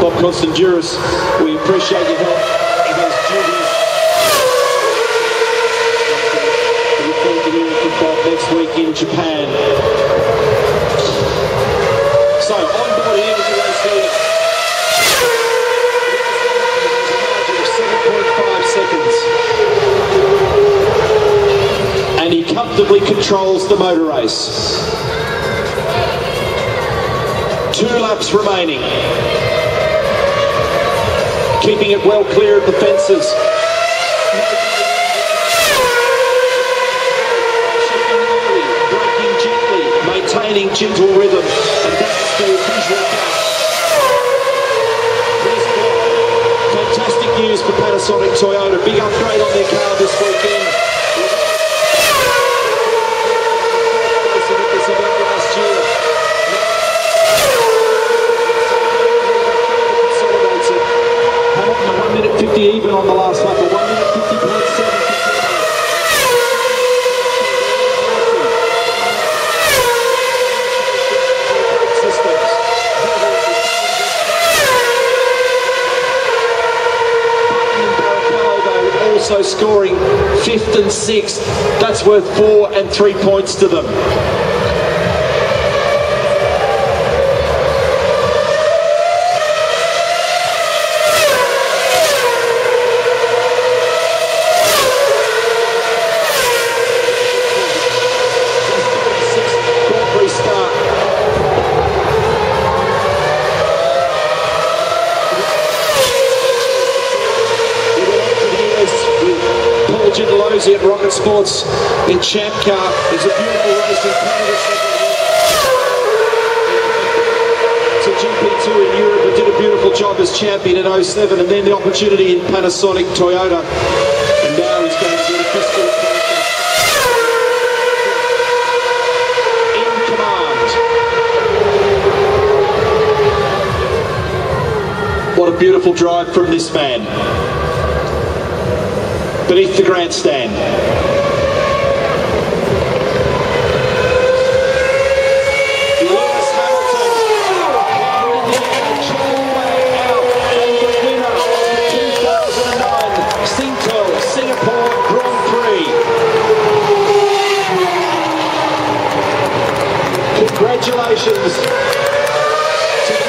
Bob Constanduris, we appreciate your help in those duties. We look forward to hearing from Bob next week in Japan. So, on board here with the race leader. 7.5 seconds. And he comfortably controls the motor race. 2 laps remaining. Keeping it well clear of the fences. Braking gently, maintaining gentle rhythm. And that's the visual gap. Fantastic news for Panasonic Toyota. Big upgrade on their car this weekend. Last year. Hamilton 1 minute 50 even on the last lap, a 1 minute 50.7. Also scoring 5th and 6th. That's worth 4 and 3 points to them. At Rocket Sports in Champ Car. It's a beautiful race in Canada. So GP2 in Europe and did a beautiful job as champion in 07, and then the opportunity in Panasonic Toyota. And now he's going to get a fiscal in command. What a beautiful drive from this man. Beneath the grandstand. Lewis Hamilton out, and the winner of the 2009 Singapore Grand Prix. Congratulations to the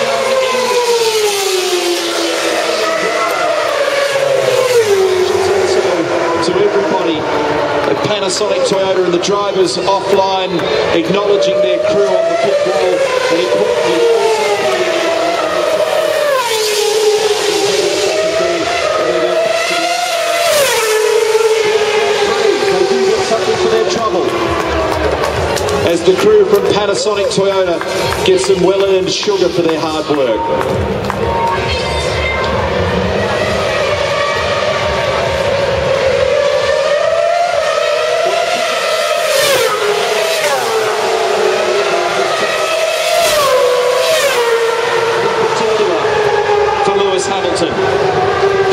to everybody at Panasonic Toyota and the drivers offline, acknowledging their crew on the pit wall, and importantly they do get something for their trouble as the crew from Panasonic Toyota get some well-earned sugar for their hard work.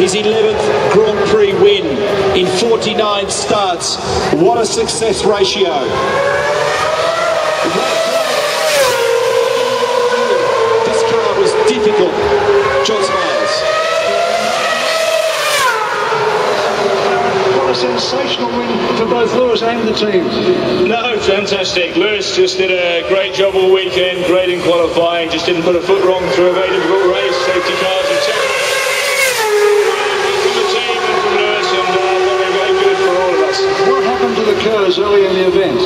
His 11th Grand Prix win in 49 starts. What a success ratio. This car was difficult. John Smiles. What a sensational win for both Lewis and the teams. No, fantastic. Lewis just did a great job all weekend, great in qualifying, just didn't put a foot wrong through a very difficult race. Safety cars and what happened to the Kerrs early in the event?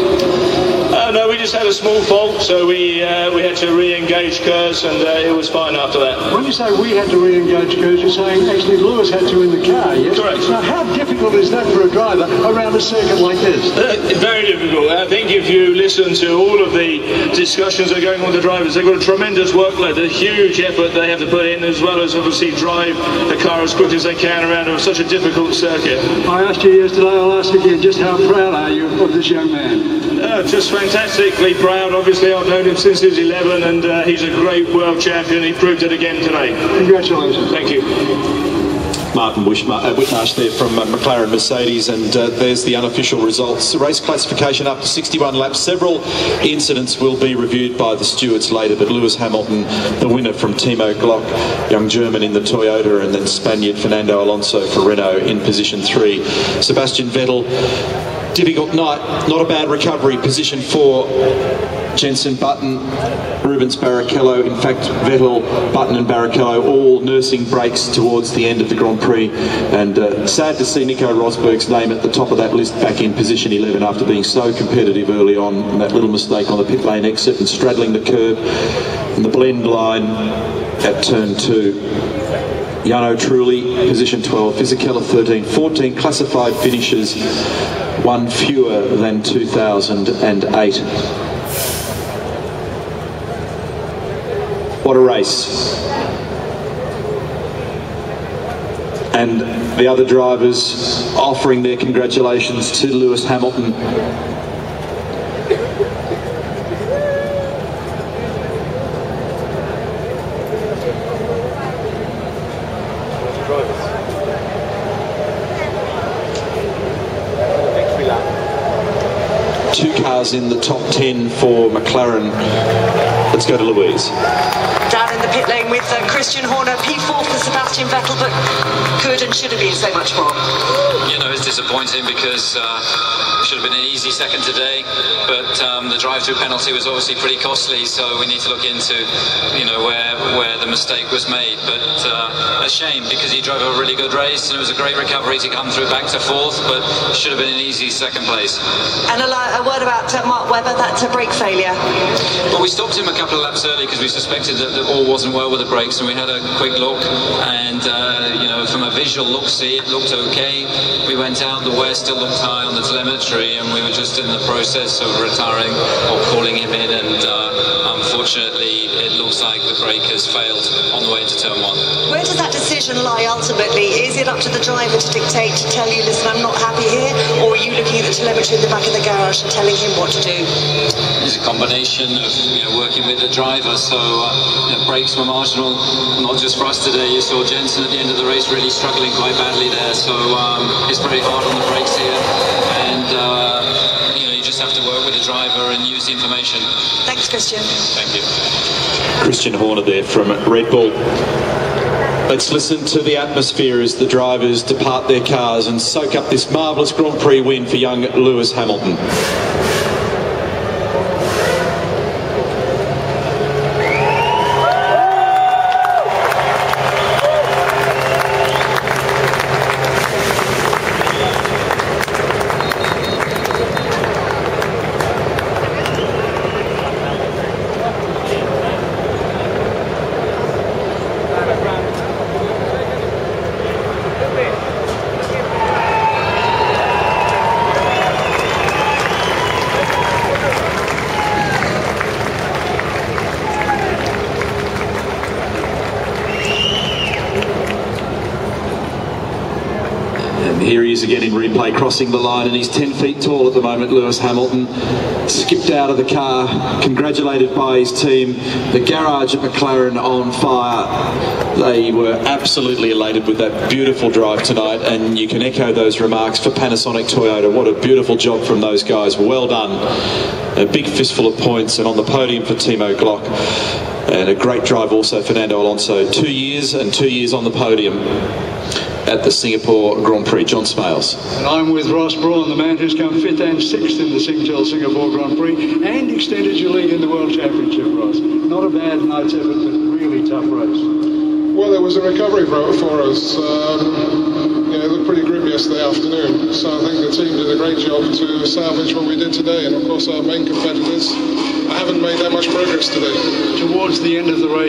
No, we just had a small fault, so we had to re-engage Kerrs, and it was fine after that. When you say we had to re-engage Kerrs, you're saying actually Lewis had to in the car, yes? Correct. Now, how difficult is that for a driver around a circuit like this? Very difficult. I think if you listen to all of the discussions that are going on with the drivers, they've got a tremendous workload, a huge effort they have to put in, as well as obviously drive the car as quickly as they can around such a difficult circuit. I asked you yesterday, I'll ask you again, just how proud are you of this young man? Just fantastically proud. Obviously, I've known him since he was 11, and he's a great world champion. He proved it again today. Congratulations. Thank you. Martin Whitmarsh there from McLaren Mercedes, and there's the unofficial results. The race classification up to 61 laps. Several incidents will be reviewed by the stewards later, but Lewis Hamilton, the winner from Timo Glock, young German in the Toyota, and then Spaniard Fernando Alonso for Renault in position 3. Sebastian Vettel, difficult night, not a bad recovery, position 4. Jenson Button, Rubens Barrichello, in fact Vettel, Button and Barrichello all nursing breaks towards the end of the Grand Prix, and sad to see Nico Rosberg's name at the top of that list back in position 11 after being so competitive early on, and that little mistake on the pit lane exit and straddling the curb and the blend line at turn 2. Jarno Trulli, position 12, Fisichella 13, 14 classified finishes, one fewer than 2008. What a race. And the other drivers offering their congratulations to Lewis Hamilton. Two cars in the top 10 for McLaren. Let's go to Louise. Down in the pit lane with Christian Horner, P4 for Sebastian Vettel, but could and should have been so much more. You know, it's disappointing because it should have been an easy second today, but the drive-through penalty was obviously pretty costly, so we need to look into, you know, where the mistake was made. But a shame, because he drove a really good race and it was a great recovery to come through back to 4th, but should have been an easy second place. And a word about Mark Webber, that brake failure. Well, we stopped him a couple of laps early because we suspected that the ball wasn't well with the brakes, and we had a quick look, and you know, from a visual look-see, it looked okay. We went out, the wear still looked high on the telemetry, and we were just in the process of retiring or calling him in, and unfortunately it looks like the brake has failed on the way into turn 1. Where does that decision lie ultimately? Is it up to the driver to dictate, to tell you, listen, I'm not happy here, or are you looking at the telemetry in the back of the garage and telling him what to do? It's a combination of, you know, working with the driver, so you know, brakes were marginal, not just for us today. You saw Jensen at the end of the race really struggling quite badly there, so it's very hard on the brakes here, and you know, you just have to work with the driver and use the information. Thanks, Christian. Thank you. Christian Horner there from Red Bull. Let's listen to the atmosphere as the drivers depart their cars and soak up this marvellous Grand Prix win for young Lewis Hamilton. Here he is again in replay, crossing the line, and he's 10 feet tall at the moment, Lewis Hamilton. Skipped out of the car, congratulated by his team. The garage at McLaren on fire. They were absolutely elated with that beautiful drive tonight, and you can echo those remarks for Panasonic Toyota. What a beautiful job from those guys. Well done. A big fistful of points, and on the podium for Timo Glock. And a great drive also, Fernando Alonso. 2 years and 2 years on the podium at the Singapore Grand Prix. John Smales. And I'm with Ross Brawn, the man who's come 5th and 6th in the Singtel Singapore Grand Prix and extended your lead in the World Championship, Ross. Not a bad night's effort, but really tough race. Well, it was a recovery for us. It looked pretty grim yesterday afternoon, so I think the team did a great job to salvage what we did today, and of course our main competitors haven't made that much progress today. Towards the end of the race,